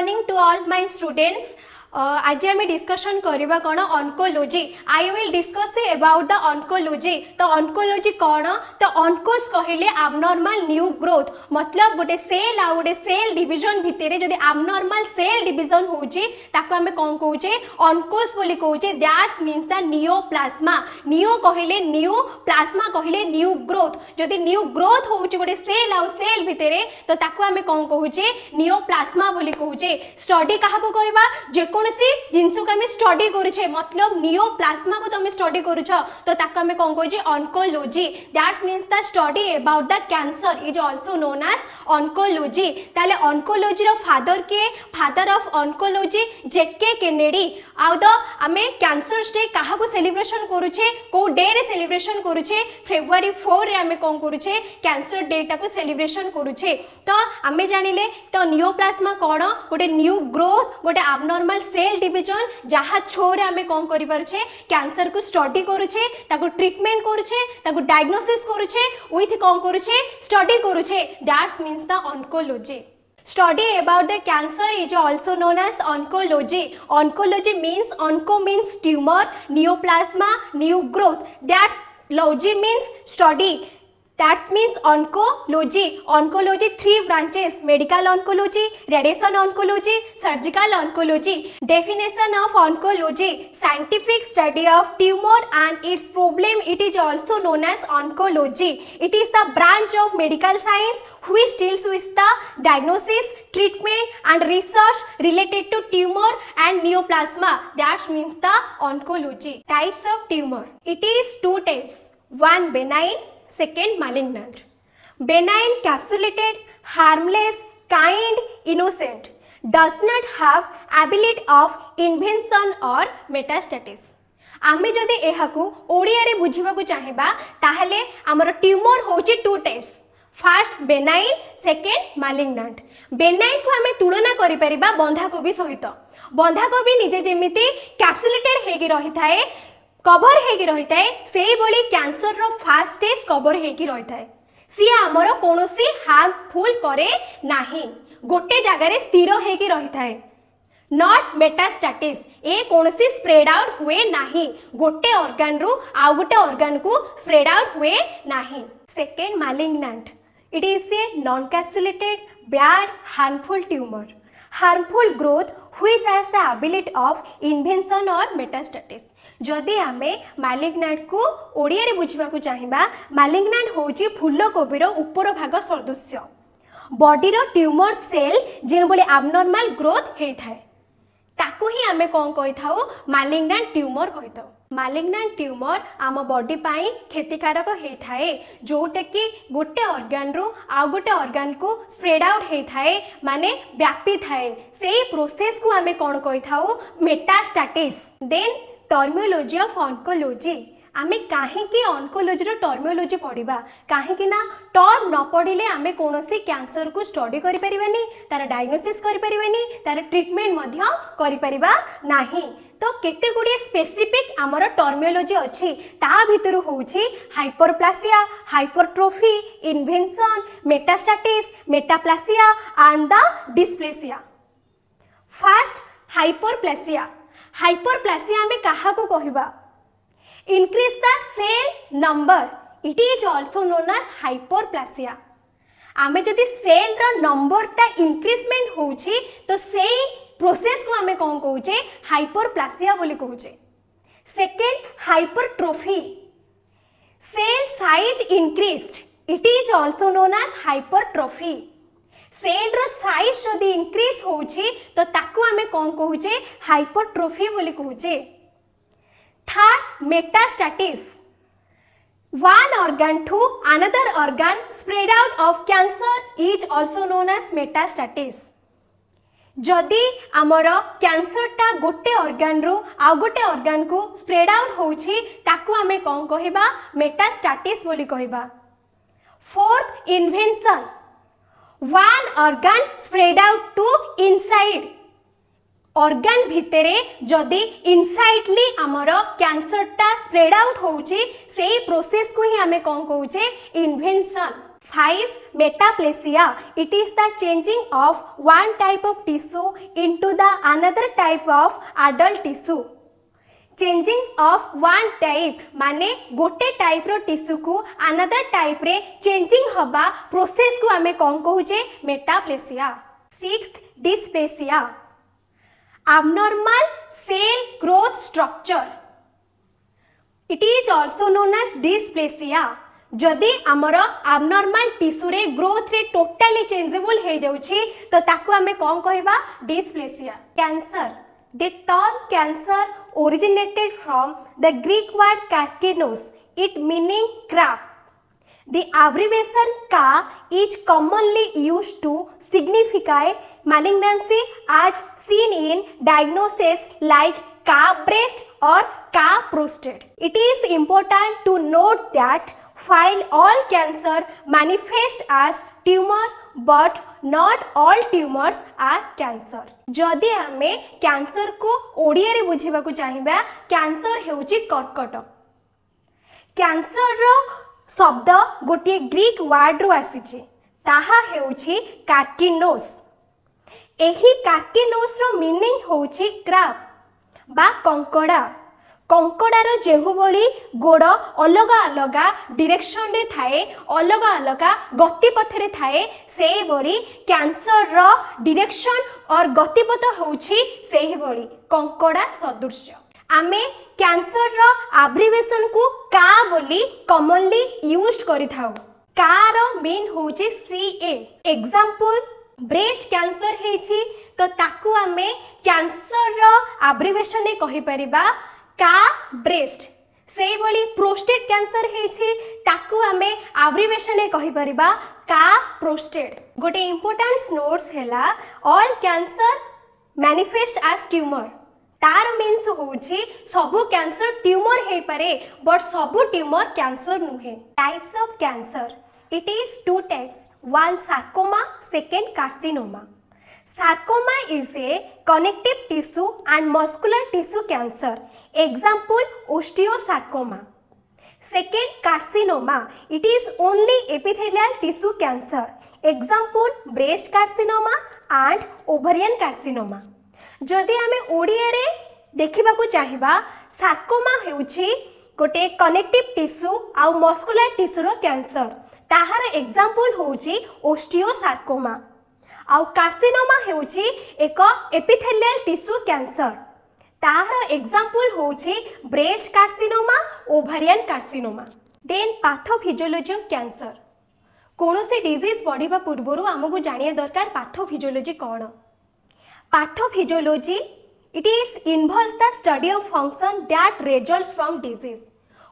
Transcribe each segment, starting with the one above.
morning to all my students. आज आम discussion करवा कौन oncology. I will discuss about the oncology. तो ऑन्कोलॉजी कौन तो ऑन्कोस कहले abnormal न्यू ग्रोथ मतलब गोटे सेल आ गोटे सेल डिवीजन भितर जदि abnormal सेल डिवीजन होची ताको आमे कोन कहूचे ऑन्कोस बोली कहूचे. That's means the neoplasma. Neo कहले न्यू, प्लाज्मा कहले न्यू ग्रोथ. जदि न्यू ग्रोथ होची गोटे सेल आ सेल भितर तो ताको आमे कोन कहूचे नियोप्लाज्मा बोली कहूचे. स्टडी काहाको कहबा जे कोनसी जिंस को आम स्टडी करूछे मतलब नियोप्लाज्मा को तुम स्टडी करूछ तो ताको आम कौन कहूँ oncology. That's means the study about the cancer is also known as oncology. ताले ऑन्कोलॉजी रो फादर के father of oncology J K Kennedy. आउ द आमे कैंसर डे काहा को सेलिब्रेशन करूछे को डे रे सेलिब्रेशन करूछे फेब्रुआरी 4 रे आमे कौन करूछे कैंसर डे टा को सेलिब्रेशन करूछे. तो आमे जानिले तो नियोप्लाज्मा कौन गोटे न्यू ग्रोथ गोटे abnormal सेल डिवीजन जहाँ थ्रो रे आमे कौन करि पारुछे कैंसर को स्टडी करूछे ताको ट्रीटमेंट करूछे ताको डायग्नोसिस करूछे विथ कौन करूछे स्टडी करूछे. That's means the oncology. Study about the cancer is also known as oncology. Oncology means onco means tumor, neoplasma, new growth. That's logy means study. That means oncology. Oncology 3 branches: medical oncology, radiation oncology, surgical oncology. Definition of oncology: scientific study of tumor and its problem. It is also known as oncology. It is the branch of medical science which deals with the diagnosis, treatment and research related to tumor and neoplasma. That means the oncology. Types of tumor: it is 2 types. One benign, second malignant. Benign capsulated, harmless, kind, innocent, does not have ability of invention or metastasis. आमे जदि एहाकू ओडिया रे बुझिबा को चाहिबा ताहले हमर tumour होची 2 types. First benign, second malignant. Benign को आमे तुलना करि परिबा बंधाकोबी सहित. बंधाकोबी निजे जेमिति कैप्सुलेटेड हेगी रही थाए कवर हेगी रही थाए सेही बोली cancer row first stage cover हेगी रही थाए. सी हमर कोनोसी हार्मफुल करे नाही गोटे जगह रे स्थिर हेगी रही थाए. नॉट मेटास्टैटिस ए कोनोसी स्प्रेड आउट हुए नाही गोटे ऑर्गन रु आ गोटे ऑर्गन को स्प्रेड आउट हुए नाही. Second malignant. It is a non capsulated bad harmful tumour. Harmful growth which has the ability of invention और मेटास्टैटिस. जदि आमे मालिग्नांट को ओडिया रे बुझिबा को चाहिबा मालिग्नांट होची फूलकोबी रो ऊपर भाग सदृश्य बॉडी रो ट्यूमर सेल जे बोले एब्नॉर्मल ग्रोथ हेई थाए ताकू ही आमे कोन कहि थाउ मालिग्नांट ट्यूमर कहि थाउ. मालिग्नांट ट्यूमर आम बॉडी पाई क्षतिकारक हेई थाए जोटा कि गोटे ऑर्गन रु आ गोटे ऑर्गन को स्प्रेड आउट हेई थाए माने व्यापी थाए सेही प्रोसेस को आमे कोन कहि थाउ metastasis. Then terminology of oncology. आमे काहेकि ऑन्कोलॉजी रो टर्मियोलॉजी पढ़िबा काहेकि ना टर्म न पढ़िले आमे कोनोसी कैंसर को स्टडी करि परिबानी तार डायग्नोसिस करि परिबानी तार ट्रीटमेंट मध्य करि परिबा नाही. तो केते गुडी स्पेसिफिक हमर टर्मियोलॉजी अछि ता भितर होउछि hyperplasia, hypertrophy, invention, metastasis, metaplasia and the dysplasia. First hyperplasia. Hyperplasia में कहा को कहिबा increase the cell number. It is also known as hyperplasia. आमे जदि सेल रो नंबर ता इंक्रीजमेंट होछि तो सेही प्रोसेस को आमे कोन कहूचे हाइपरप्लासिया बोली कहूचे. Second hypertrophy. Cell size increased. It is also known as hypertrophy. Cell रो साइज जदि इंक्रीज होछि तो ताकू आमे कोन कहूचे हाइपरट्रोफी बोली कहूचे. Third metastasis. One organ to another organ spread out of cancer is also known as metastasis. जदि आमर कैंसर टा गोटे ऑर्गन रु आ गोटे ऑर्गन को स्प्रेड आउट होछि ताकू आमे कोन कहिबा मेटास्टैटिस बोली कहिबा. Fourth invention. One organ spread out to inside. Organ भितरे जदि इनसाइडली आमर कैंसर टा स्प्रेड आउट होउची सेही प्रोसेस को ही हमें कोन कहूचे invention. 5. Metaplasia. It is the changing of one type of tissue into the another type of adult tissue. Changing of one type माने गोटे टाइप रो टिश्यू को अनदर टाइप रे चेंजिंग हबा प्रोसेस को हमें कौन कहूचे मेटाप्लेसिया. 6th dysplasia. Abnormal cell growth structure. It is also known as dysplasia. जदि आमर abnormal टिश्यू रे ग्रोथ रे टोटली चेंजेबल हो जाउछि तो ताकू हमें कौन कहबा dysplasia. Cancer. The term cancer originated from the Greek word karkinos, it meaning crab. The abbreviation Ka is commonly used to signify malignancy as seen in diagnoses like Ka breast or Ka prostate. It is important to note that while all cancer manifest as tumor but not all tumors are cancer. जदि आमे cancer को ओडिया रे बुझिबा को चाहिबा cancer हेउची कर्कट. Cancer रो शब्द गोटे Greek word रो आसीची ताहा हेउची Karkinos. एही कार्किनोस रो मीनिंग होउची क्रैब बा कंकड़ा. कंकड़ार जेहु भली गोड़ अलग अलग डिरेक्शन रे थाए अलग अलग गतिपथ रे थाए से भली कैंसर रो डिरेक्शन और गतिपथ होउछि सेही भली कंकड़ा सदृश्य. आमे कैंसर रो एब्रिविएशन को का बोली कॉमनली यूज्ड करि थाउ. का रो मीन होउछि सीए. एग्जांपल ब्रेस्ट कैंसर हेछि तो ताकू आमे कैंसर रो एब्रिविएशन ने कहि परिबा का ब्रेस्ट. से भली प्रोस्टेट कैंसर हेछि ताकू आमे एब्रिविएशन ने कहि परिबा का प्रोस्टेट. गोटे इंपोर्टेंट नोट्स हैला all cancer manifest as tumour. तार मीन्स होछि सबु कैंसर ट्यूमर हे पारे बट सबु ट्यूमर कैंसर नुहे. Types of cancer. It is two types. One sarcoma, second carcinoma. Sarcoma is a connective tissue and muscular tissue cancer. Example osteosarcoma. Second carcinoma. It is only epithelial tissue cancer. Example breast carcinoma and ovarian carcinoma. जदि आमे ओडिया रे देखिबा को चाहिबा sarcoma हेउछि गोटे connective tissue आ muscular tissue रो cancer. ताहार एग्जांपल होउछि osteosarcoma. आउ कार्सिनोमा हेउछि एक एपिथेलियल टिश्यू कैंसर. ताहार एग्जांपल होउछि breast carcinoma, ovarian carcinoma. Then pathophysiology of cancer. कोनोसी डिजीज बढ़िबा पूर्वरु हमकु जानिया दरकार पैथोफिजियोलॉजी कोन. Pathophysiology it is involves the study of function that results from disease.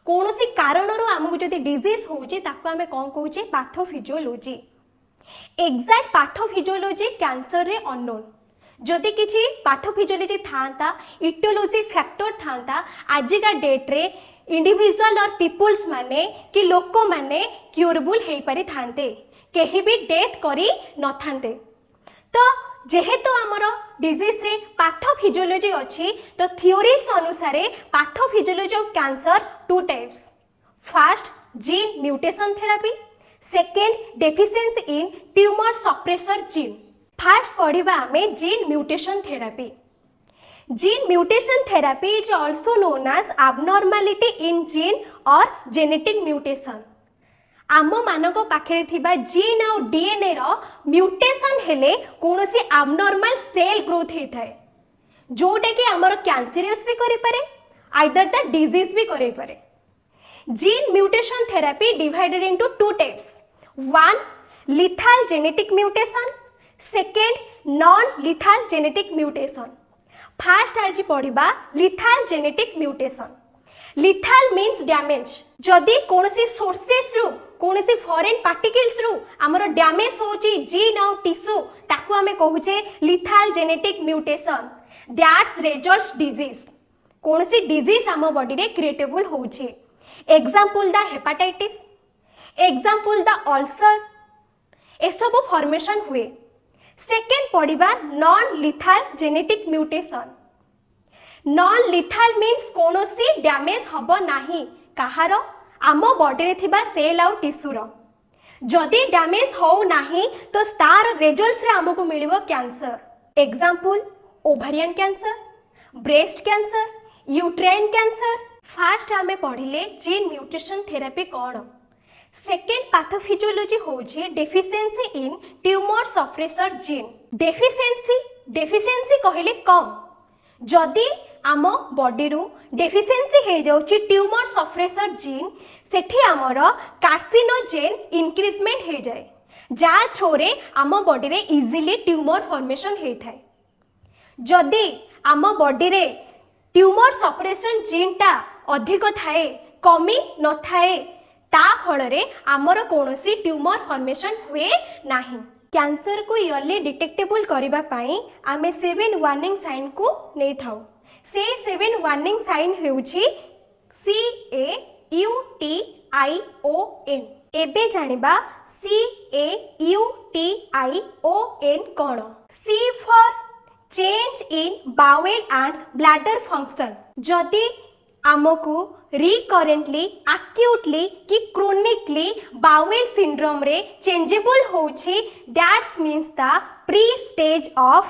कोनोसी कारणरो हमकु जदि डिजीज होउछि ताको हमें कोन कहउछि पैथोफिजियोलॉजी. एग्जैक्ट पैथोफिजियोलॉजी कैंसर रे अननोन. जदि किछि पैथोफिजियोलॉजी थांता इटियोलॉजी फैक्टर थांता आजिका डेट रे इंडिविजुअल और पीपल्स माने कि लोक माने क्यूरेबल हेई पारि थांते केही भी डेथ करी न थांते. तो जेहेतु आमर डिजीज रे पैथोफिजियोलॉजी अछि तो थ्योरीज अनुसार pathophysiology of cancer two types. First gene mutation therapy. Second deficiency in tumour suppressor gene. First पढ़िबा हमें gene mutation therapy. Gene mutation therapy is also known as abnormality in gene or genetic mutation. आम मानक पाखे थिबा gene और DNA रो mutation हेले कोनोसी abnormal cell growth हे थाए जोटा कि हमर कैंसरियस भी करे पारे आइदर द डिजीज भी करे पारे. Gene mutation therapy divided into two types. One, lethal genetic mutation. Second, non-lethal genetic mutation. First आज पढ़िबा lethal genetic mutation. Lethal means damage. जदि कोनोसी सोर्सेस रु कोनोसी फॉरेन पार्टिकल्स रु हमर डैमेज होची जीन और टिश्यू ताकू हमें कहूचे lethal genetic mutation. That results disease. कोनोसी डिजीज हम बॉडी रे क्रिएटेबल होची. Example the hepatitis. Example the ulcer. ए सब फॉर्मेशन हुए. सेकेंड पढ़िबा non lethal genetic mutation. Non lethal means कोनोसी डैमेज हबो नाही काहार आम बॉडी रे थिबा सेल आउ टिश्यू रो. जदि डैमेज हो नाही तो तार रिजल्ट्स रे हमको मिलिबो cancer. Example ovarian cancer, breast cancer, uterine cancer. First आमे पढ़िले जीन म्यूटेशन थेरेपी कौन। सेकेंड पैथोफिजियोलॉजी होची deficiency in tumour suppressor gene. Deficiency कहले कम जदि आम बॉडी रु डेफिशिएंसी हे जाउची ट्यूमर सप्रेसर जीन सेठी आमर कार्सिनोजेन इंक्रीजमेंट हे जाए जा छोरे आम बॉडी रे इजीली ट्यूमर फॉर्मेशन हे थाए। जदि आम बॉडी रे ट्यूमर सप्रेशन जीन टा अधिक थाए कमी न थाए ता फल रे आमर कोनोसी ट्यूमर फॉर्मेशन हुए नाही। कैंसर को इयरली डिटेक्टेबल करबा पाई आमे 7 वार्निंग साइन को नै थाउ। से 7 वार्निंग साइन हेउछि CAUTION। एबे जानिबा CAUTION कोन। C for change in bowel and bladder function. जदि आमको रिकरेंटली एक्यूटली कि क्रोनिकली बावेल सिंड्रोम रे चेंजेबल होछि that's means the pre stage of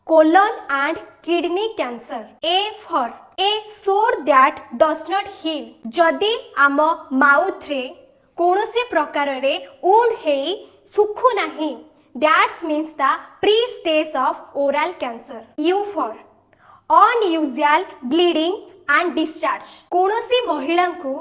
colon and kidney cancer. A for a sore that does not heal. जदि आम mouth रे कोनोसी प्रकार रे वुंड हेई सुखु नाही that's means the pre stage of oral cancer. U for unusual bleeding and discharge. कोनोसी महिला को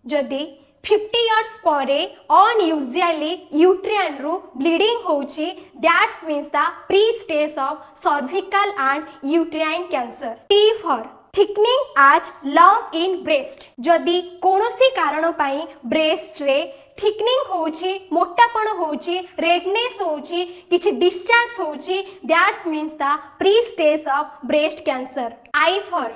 जदि 50 इयर्स परे अनयूजुअली यूट्राइन रु ब्लीडिंग होची that's means the pre stage of cervical and uterine cancer. T for thickening as lung in breast. जदि कोनोसी कारण पाई ब्रेस्ट रे थिकनिंग होची मोटापण होची रेडनेस होची किछि डिस्चार्ज होची that's means the pre stage of breast cancer. I for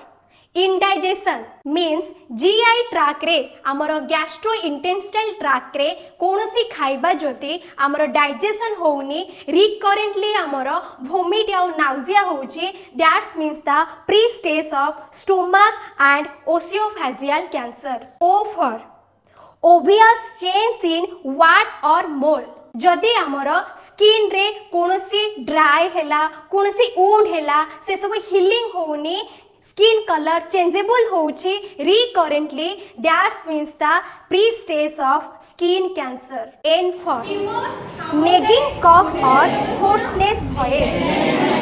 indigestion means GI tract रे आमर गैस्ट्रो इंटेस्टाइनल ट्रैक रे कोनोसी खाइबा जति आमर डाइजेशन होउनी रिकरेंटली आमर वोमिट या नाउजिया होची that's means the pre stage of stomach and oesophageal cancer. O for obvious change in wart और मोल। जदि आमर स्किन रे कोनोसी ड्राई हैला कोनोसी वुंड हैला से सब हीलिंग होउनी स्किन कलर चेंजेबल होची recurrently that's means the pre stage of skin cancer. N for nagging cough और होर्सनेस वॉइस।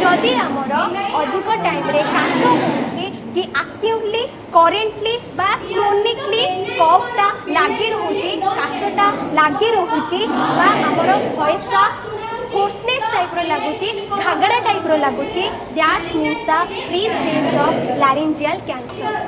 जदि आमर अधिक टाइम रे काश होची कि एक्टिवली करेंटली बा क्रोनिकली कफटा लागी रहूची काशटा लागी रहूची बा आमर वॉइसटा होर्सनेस टाइप रो लागुची घागड़ा टाइप रो लागुची that's means the pre stage of laryngeal cancer.